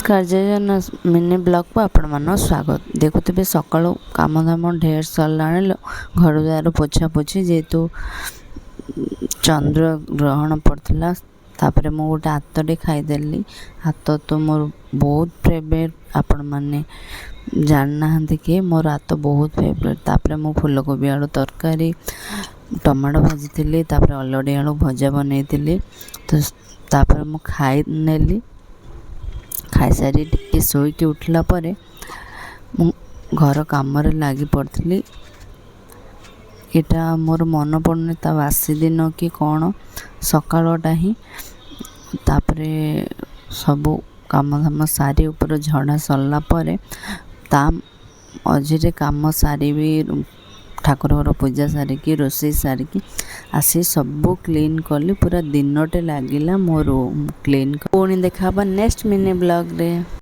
नमस्कार जय Jagannath mini blog को आपण मान स्वागत। देखुवे सकाळु काम धाम ढेर सरला घर द्वार पोछा पोछी जेहेतु चंद्र ग्रहण पड़ता तापर मु गोटे हाथटे खाईदेली। हाथ तो मोर बहुत फेवरेट, आपण मैंने जानना कि मोर हाथ बहुत फेवरेट। तापर मु फूलकोबी आलू तरकारी टमाटो भाजी तापर अलड़ी आलू भजा बनई तो तापर मु खाई नेली। खाई सारी टिके शोईकी उठला परे मु घर काम लगी पड़ी। यहाँ मोर मन पड़ने ता बासी दिन कि कौन सकाळटा ही तापर सबू काम धाम सारी ऊपर झड़ा सरला परे ता मझे काम सारी भी ठाकुर घर पूजा सारिकी रोषे सारिकी आसी सबू क्लीन कली। पूरा दिनटे लगिला मोर क्लीन। पुणी देखा नेक्स्ट मिनी ब्लॉग रे।